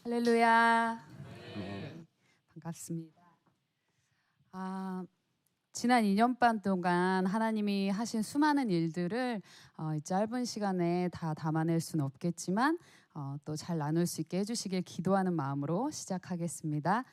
할렐루야. 네, 반갑습니다. 지난 2년 반 동안 하나님이 하신 수많은 일들을 이 짧은 시간에 다 담아낼 수는 없겠지만 또 잘 나눌 수 있게 해주시길 기도하는 마음으로 시작하겠습니다.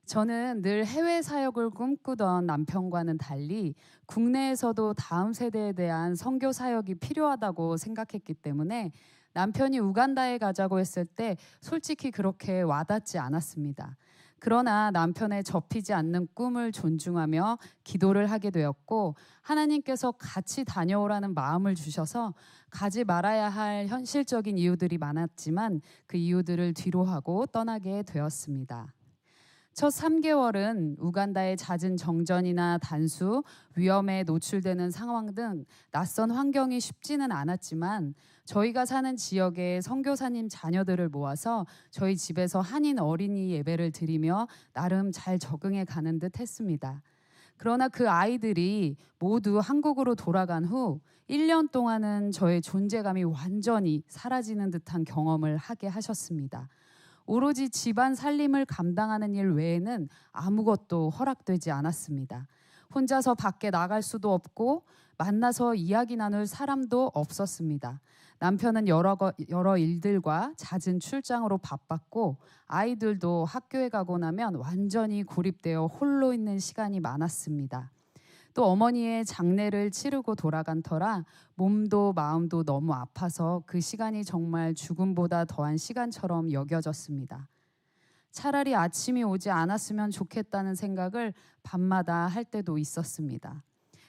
저는 늘 해외 사역을 꿈꾸던 남편과는 달리 국내에서도 다음 세대에 대한 선교 사역이 필요하다고 생각했기 때문에 남편이 우간다에 가자고 했을 때 솔직히 그렇게 와닿지 않았습니다. 그러나 남편의 접히지 않는 꿈을 존중하며 기도를 하게 되었고, 하나님께서 같이 다녀오라는 마음을 주셔서 가지 말아야 할 현실적인 이유들이 많았지만 그 이유들을 뒤로하고 떠나게 되었습니다. 첫 3개월은 우간다의 잦은 정전이나 단수, 위험에 노출되는 상황 등 낯선 환경이 쉽지는 않았지만 저희가 사는 지역에 선교사님 자녀들을 모아서 저희 집에서 한인 어린이 예배를 드리며 나름 잘 적응해 가는 듯 했습니다. 그러나 그 아이들이 모두 한국으로 돌아간 후 1년 동안은 저의 존재감이 완전히 사라지는 듯한 경험을 하게 하셨습니다. 오로지 집안 살림을 감당하는 일 외에는 아무것도 허락되지 않았습니다. 혼자서 밖에 나갈 수도 없고 만나서 이야기 나눌 사람도 없었습니다. 남편은 여러 일들과 잦은 출장으로 바빴고 아이들도 학교에 가고 나면 완전히 고립되어 홀로 있는 시간이 많았습니다. 또 어머니의 장례를 치르고 돌아간 터라 몸도 마음도 너무 아파서 그 시간이 정말 죽음보다 더한 시간처럼 여겨졌습니다. 차라리 아침이 오지 않았으면 좋겠다는 생각을 밤마다 할 때도 있었습니다.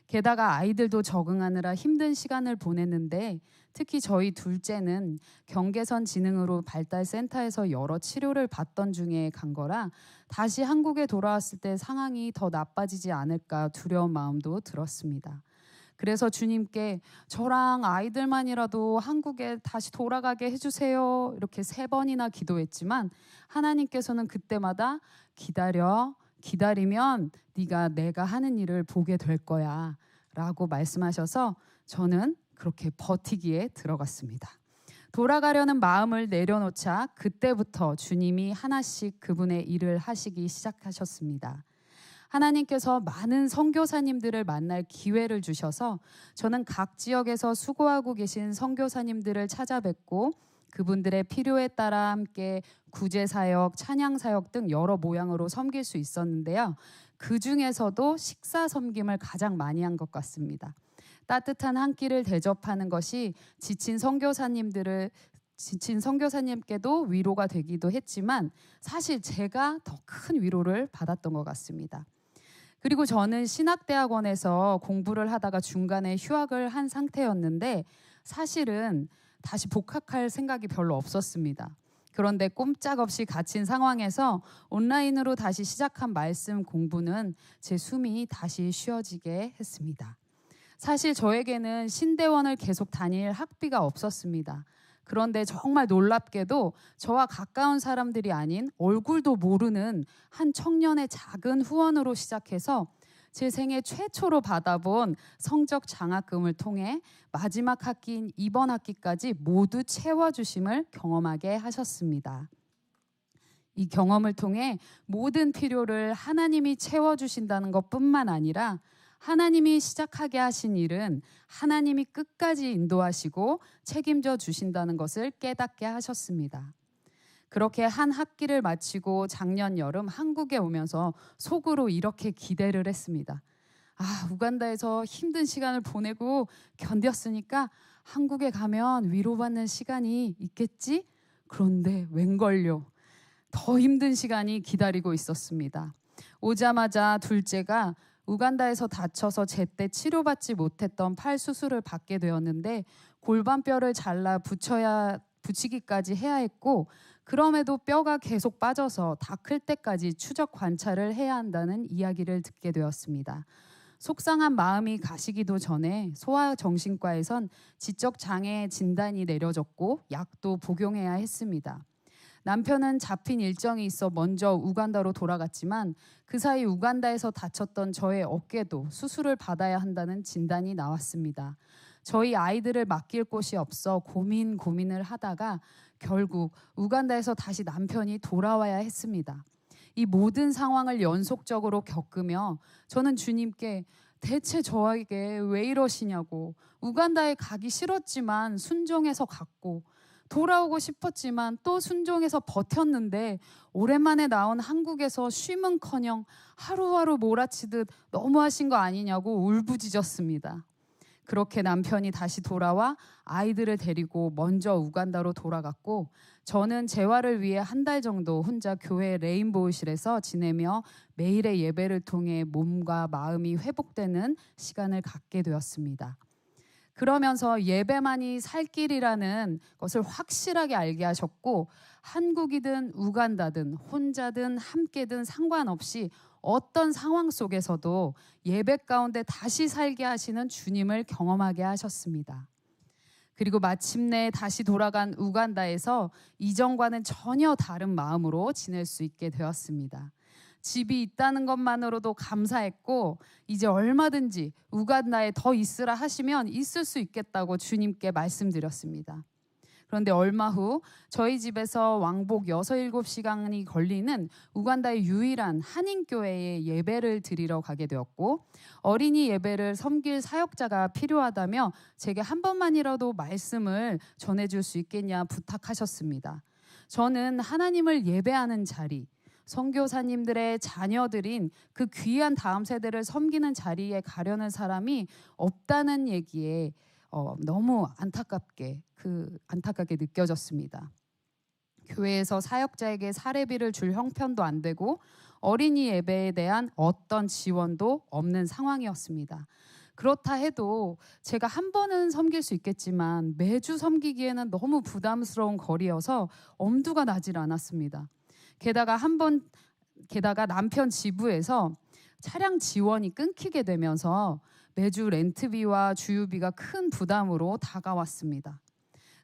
게다가 아이들도 적응하느라 힘든 시간을 보냈는데 특히 저희 둘째는 경계선 지능으로 발달센터에서 여러 치료를 받던 중에 간 거라 다시 한국에 돌아왔을 때 상황이 더 나빠지지 않을까 두려운 마음도 들었습니다. 그래서 주님께 저랑 아이들만이라도 한국에 다시 돌아가게 해주세요. 이렇게 3번이나 기도했지만 하나님께서는 그때마다 기다리면 네가 내가 하는 일을 보게 될 거야 라고 말씀하셔서 저는 그렇게 버티기에 들어갔습니다. 돌아가려는 마음을 내려놓자 그때부터 주님이 하나씩 그분의 일을 하시기 시작하셨습니다. 하나님께서 많은 선교사님들을 만날 기회를 주셔서 저는 각 지역에서 수고하고 계신 선교사님들을 찾아뵙고 그분들의 필요에 따라 함께 구제사역, 찬양사역 등 여러 모양으로 섬길 수 있었는데요. 그 중에서도 식사 섬김을 가장 많이 한 것 같습니다. 따뜻한 한 끼를 대접하는 것이 지친 선교사님께도 위로가 되기도 했지만 사실 제가 더 큰 위로를 받았던 것 같습니다. 그리고 저는 신학대학원에서 공부를 하다가 중간에 휴학을 한 상태였는데 사실은 다시 복학할 생각이 별로 없었습니다. 그런데 꼼짝없이 갇힌 상황에서 온라인으로 다시 시작한 말씀 공부는 제 숨이 다시 쉬어지게 했습니다. 사실 저에게는 신대원을 계속 다닐 학비가 없었습니다. 그런데 정말 놀랍게도 저와 가까운 사람들이 아닌 얼굴도 모르는 한 청년의 작은 후원으로 시작해서 제 생애 최초로 받아본 성적 장학금을 통해 마지막 학기인 이번 학기까지 모두 채워주심을 경험하게 하셨습니다. 이 경험을 통해 모든 필요를 하나님이 채워주신다는 것뿐만 아니라 하나님이 시작하게 하신 일은 하나님이 끝까지 인도하시고 책임져 주신다는 것을 깨닫게 하셨습니다. 그렇게 한 학기를 마치고 작년 여름 한국에 오면서 속으로 이렇게 기대를 했습니다. 우간다에서 힘든 시간을 보내고 견뎠으니까 한국에 가면 위로받는 시간이 있겠지? 그런데 웬걸요. 더 힘든 시간이 기다리고 있었습니다. 오자마자 둘째가 우간다에서 다쳐서 제때 치료받지 못했던 팔 수술을 받게 되었는데 골반뼈를 잘라 붙이기까지 해야 했고 그럼에도 뼈가 계속 빠져서 다 클 때까지 추적 관찰을 해야 한다는 이야기를 듣게 되었습니다. 속상한 마음이 가시기도 전에 소아정신과에선 지적장애 진단이 내려졌고 약도 복용해야 했습니다. 남편은 잡힌 일정이 있어 먼저 우간다로 돌아갔지만 그 사이 우간다에서 다쳤던 저의 어깨도 수술을 받아야 한다는 진단이 나왔습니다. 저희 아이들을 맡길 곳이 없어 고민을 하다가 결국 우간다에서 다시 남편이 돌아와야 했습니다. 이 모든 상황을 연속적으로 겪으며 저는 주님께 대체 저에게 왜 이러시냐고, 우간다에 가기 싫었지만 순종해서 갔고 돌아오고 싶었지만 또 순종해서 버텼는데 오랜만에 나온 한국에서 쉼은커녕 하루하루 몰아치듯 너무하신 거 아니냐고 울부짖었습니다. 그렇게 남편이 다시 돌아와 아이들을 데리고 먼저 우간다로 돌아갔고, 저는 재활을 위해 한 달 정도 혼자 교회 레인보우실에서 지내며 매일의 예배를 통해 몸과 마음이 회복되는 시간을 갖게 되었습니다. 그러면서 예배만이 살 길이라는 것을 확실하게 알게 하셨고, 한국이든 우간다든 혼자든 함께든 상관없이 어떤 상황 속에서도 예배 가운데 다시 살게 하시는 주님을 경험하게 하셨습니다. 그리고 마침내 다시 돌아간 우간다에서 이전과는 전혀 다른 마음으로 지낼 수 있게 되었습니다. 집이 있다는 것만으로도 감사했고, 이제 얼마든지 우간다에 더 있으라 하시면 있을 수 있겠다고 주님께 말씀드렸습니다. 그런데 얼마 후 저희 집에서 왕복 6, 7시간이 걸리는 우간다의 유일한 한인교회에 예배를 드리러 가게 되었고, 어린이 예배를 섬길 사역자가 필요하다며 제게 한 번만이라도 말씀을 전해줄 수 있겠냐 부탁하셨습니다. 저는 하나님을 예배하는 자리, 선교사님들의 자녀들인 그 귀한 다음 세대를 섬기는 자리에 가려는 사람이 없다는 얘기에 너무 안타깝게 느껴졌습니다. 교회에서 사역자에게 사례비를 줄 형편도 안 되고 어린이 예배에 대한 어떤 지원도 없는 상황이었습니다. 그렇다 해도 제가 한 번은 섬길 수 있겠지만 매주 섬기기에는 너무 부담스러운 거리여서 엄두가 나질 않았습니다. 게다가 남편 지부에서 차량 지원이 끊기게 되면서 매주 렌트비와 주유비가 큰 부담으로 다가왔습니다.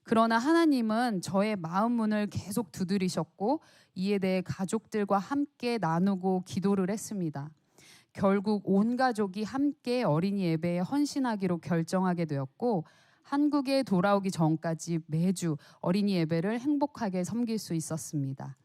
그러나 하나님은 저의 마음 문을 계속 두드리셨고 이에 대해 가족들과 함께 나누고 기도를 했습니다. 결국 온 가족이 함께 어린이 예배에 헌신하기로 결정하게 되었고, 한국에 돌아오기 전까지 매주 어린이 예배를 행복하게 섬길 수 있었습니다.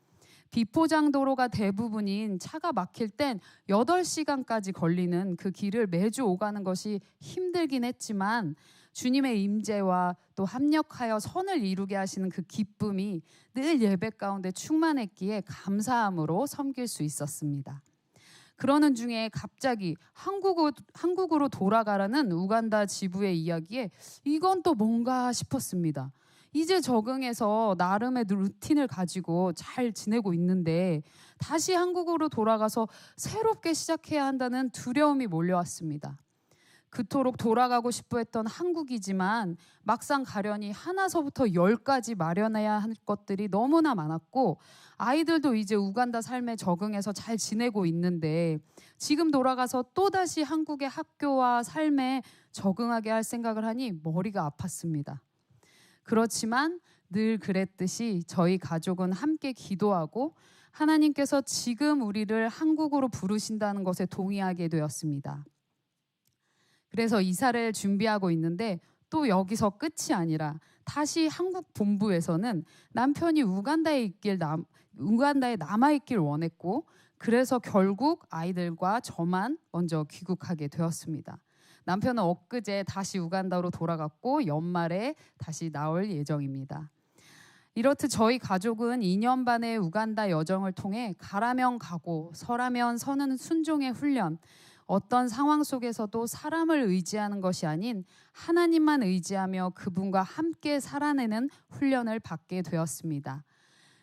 비포장도로가 대부분인 차가 막힐 땐 8시간까지 걸리는 그 길을 매주 오가는 것이 힘들긴 했지만 주님의 임재와 또 합력하여 선을 이루게 하시는 그 기쁨이 늘 예배 가운데 충만했기에 감사함으로 섬길 수 있었습니다. 그러는 중에 갑자기 한국으로 돌아가라는 우간다 지부의 이야기에 이건 또 뭔가 싶었습니다. 이제 적응해서 나름의 루틴을 가지고 잘 지내고 있는데 다시 한국으로 돌아가서 새롭게 시작해야 한다는 두려움이 몰려왔습니다. 그토록 돌아가고 싶어 했던 한국이지만 막상 가려니 하나서부터 10까지 마련해야 할 것들이 너무나 많았고, 아이들도 이제 우간다 삶에 적응해서 잘 지내고 있는데 지금 돌아가서 또다시 한국의 학교와 삶에 적응하게 할 생각을 하니 머리가 아팠습니다. 그렇지만 늘 그랬듯이 저희 가족은 함께 기도하고 하나님께서 지금 우리를 한국으로 부르신다는 것에 동의하게 되었습니다. 그래서 이사를 준비하고 있는데 또 여기서 끝이 아니라 다시 한국 본부에서는 남편이 우간다에 남아있길 원했고, 그래서 결국 아이들과 저만 먼저 귀국하게 되었습니다. 남편은 엊그제 다시 우간다로 돌아갔고 연말에 다시 나올 예정입니다. 이렇듯 저희 가족은 2년 반의 우간다 여정을 통해 가라면 가고 서라면 서는 순종의 훈련, 어떤 상황 속에서도 사람을 의지하는 것이 아닌 하나님만 의지하며 그분과 함께 살아내는 훈련을 받게 되었습니다.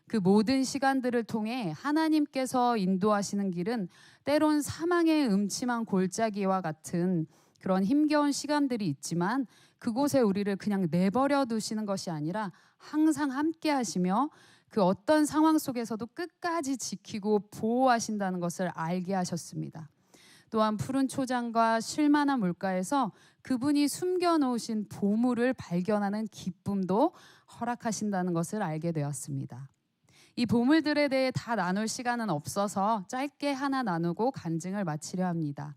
그 모든 시간들을 통해 하나님께서 인도하시는 길은 때론 사망의 음침한 골짜기와 같은 그런 힘겨운 시간들이 있지만 그곳에 우리를 그냥 내버려 두시는 것이 아니라 항상 함께 하시며 그 어떤 상황 속에서도 끝까지 지키고 보호하신다는 것을 알게 하셨습니다. 또한 푸른 초장과 쉴만한 물가에서 그분이 숨겨놓으신 보물을 발견하는 기쁨도 허락하신다는 것을 알게 되었습니다. 이 보물들에 대해 다 나눌 시간은 없어서 짧게 하나 나누고 간증을 마치려 합니다.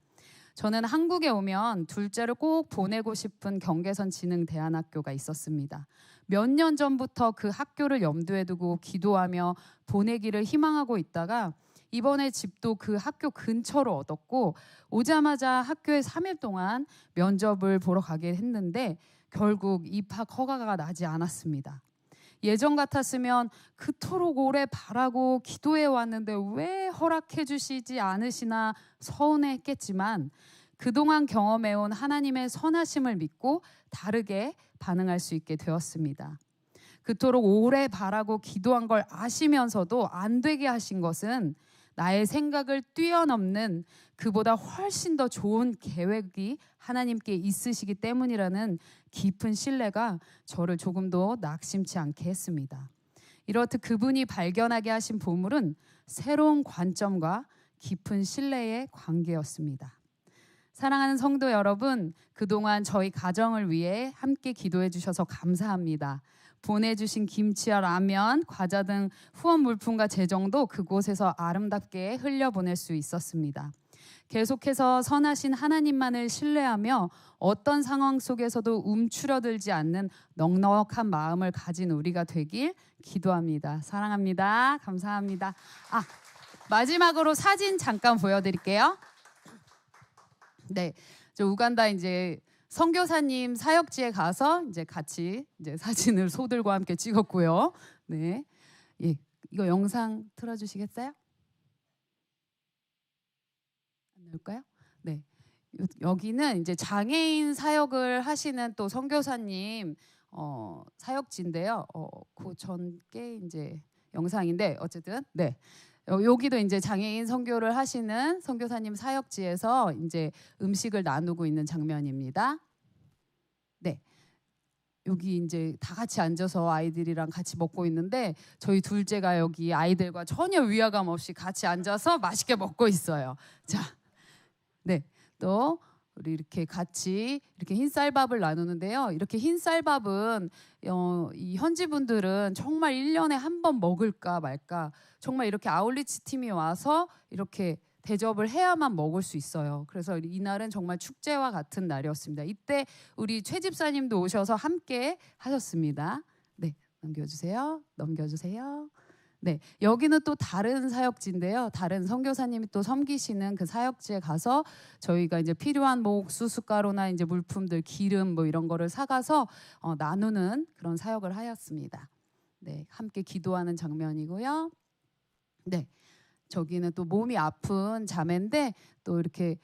저는 한국에 오면 둘째를 꼭 보내고 싶은 경계선 지능대안학교가 있었습니다. 몇 년 전부터 그 학교를 염두에 두고 기도하며 보내기를 희망하고 있다가 이번에 집도 그 학교 근처로 얻었고 오자마자 학교에 3일 동안 면접을 보러 가게 했는데 결국 입학 허가가 나지 않았습니다. 예전 같았으면 그토록 오래 바라고 기도해 왔는데 왜 허락해 주시지 않으시나 서운해했겠지만 그동안 경험해온 하나님의 선하심을 믿고 다르게 반응할 수 있게 되었습니다. 그토록 오래 바라고 기도한 걸 아시면서도 안 되게 하신 것은 나의 생각을 뛰어넘는 그보다 훨씬 더 좋은 계획이 하나님께 있으시기 때문이라는 깊은 신뢰가 저를 조금도 낙심치 않게 했습니다. 이렇듯 그분이 발견하게 하신 보물은 새로운 관점과 깊은 신뢰의 관계였습니다. 사랑하는 성도 여러분, 그동안 저희 가정을 위해 함께 기도해 주셔서 감사합니다. 보내주신 김치와 라면, 과자 등 후원 물품과 재정도 그곳에서 아름답게 흘려보낼 수 있었습니다. 계속해서 선하신 하나님만을 신뢰하며 어떤 상황 속에서도 움츠러들지 않는 넉넉한 마음을 가진 우리가 되길 기도합니다. 사랑합니다. 감사합니다. 마지막으로 사진 잠깐 보여드릴게요. 네, 저 우간다 이제 선교사님 사역지에 가서 이제 같이 이제 사진을 소들과 함께 찍었고요. 네, 예, 이거 영상 틀어주시겠어요? 안 나올까요? 네, 여기는 이제 장애인 사역을 하시는 또 선교사님 사역지인데요. 그 전께 이제 영상인데 어쨌든 네. 여기도 이제 장애인 선교를 하시는 선교사님 사역지에서 이제 음식을 나누고 있는 장면입니다. 네. 여기 이제 다 같이 앉아서 아이들이랑 같이 먹고 있는데 저희 둘째가 여기 아이들과 전혀 위화감 없이 같이 앉아서 맛있게 먹고 있어요. 자, 네. 또 우리 이렇게 같이 이렇게 흰쌀밥을 나누는데요. 이렇게 흰쌀밥은 이 현지 분들은 정말 1년에 한 번 먹을까 말까 정말 이렇게 아울리치 팀이 와서 이렇게 대접을 해야만 먹을 수 있어요. 그래서 이날은 정말 축제와 같은 날이었습니다. 이때 우리 최 집사님도 오셔서 함께 하셨습니다. 네, 넘겨주세요. 넘겨주세요. 네, 여기는 또 다른 사역지인데요. 다른 선교사님이 또 섬기시는 그 사역지에 가서 저희가 이제 필요한 뭐 옥수수가루나 이제 물품들, 기름 뭐 이런 거를 사가서 나누는 그런 사역을 하였습니다. 네, 함께 기도하는 장면이고요. 네, 저기는 또 몸이 아픈 자매인데 또 이렇게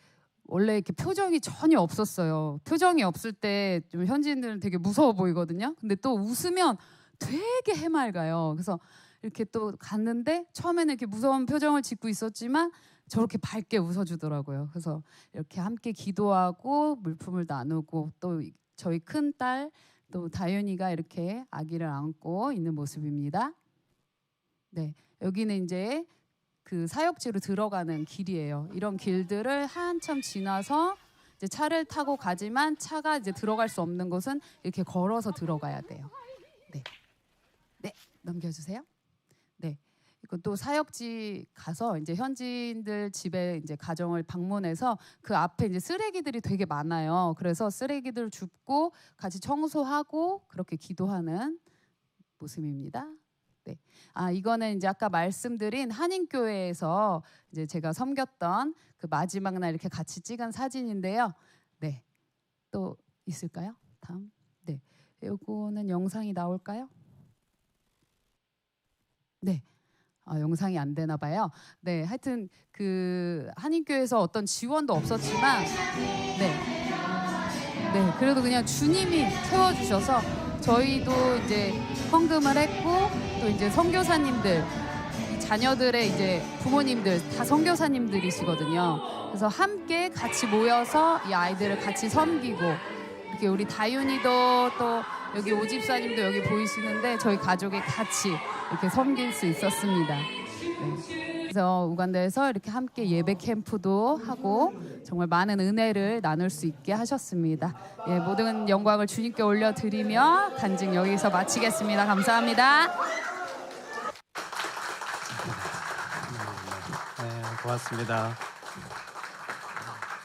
원래 이렇게 표정이 전혀 없었어요. 표정이 없을 때 좀 현지인들은 되게 무서워 보이거든요. 근데 또 웃으면 되게 해맑아요. 그래서 이렇게 또 갔는데 처음에는 이렇게 무서운 표정을 짓고 있었지만 저렇게 밝게 웃어주더라고요. 그래서 이렇게 함께 기도하고 물품을 나누고 또 저희 큰딸 또 다윤이가 이렇게 아기를 안고 있는 모습입니다. 네, 여기는 이제 그 사역지로 들어가는 길이에요. 이런 길들을 한참 지나서 이제 차를 타고 가지만 차가 이제 들어갈 수 없는 곳은 이렇게 걸어서 들어가야 돼요. 네, 네, 넘겨주세요. 네, 이건 또 사역지 가서 이제 현지인들 집에 이제 가정을 방문해서 그 앞에 이제 쓰레기들이 되게 많아요. 그래서 쓰레기들 줍고 같이 청소하고 그렇게 기도하는 모습입니다. 네, 이거는 이제 아까 말씀드린 한인교회에서 이제 제가 섬겼던 그 마지막 날 이렇게 같이 찍은 사진인데요. 네, 또 있을까요? 다음, 네, 요거는 영상이 나올까요? 네. 영상이 안 되나 봐요. 네, 하여튼 그 한인교회에서 어떤 지원도 없었지만 네, 그래도 그냥 주님이 채워주셔서 저희도 이제 헌금을 했고 또 이제 선교사님들 자녀들의 이제 부모님들 다 선교사님들이시거든요. 그래서 함께 같이 모여서 이 아이들을 같이 섬기고 이렇게 우리 다윤이도 또 여기 오집사님도 여기 보이시는데 저희 가족이 같이 이렇게 섬길 수 있었습니다. 네. 그래서 우간다에서 이렇게 함께 예배 캠프도 하고 정말 많은 은혜를 나눌 수 있게 하셨습니다. 예, 모든 영광을 주님께 올려드리며 간증 여기서 마치겠습니다. 감사합니다. 네, 고맙습니다.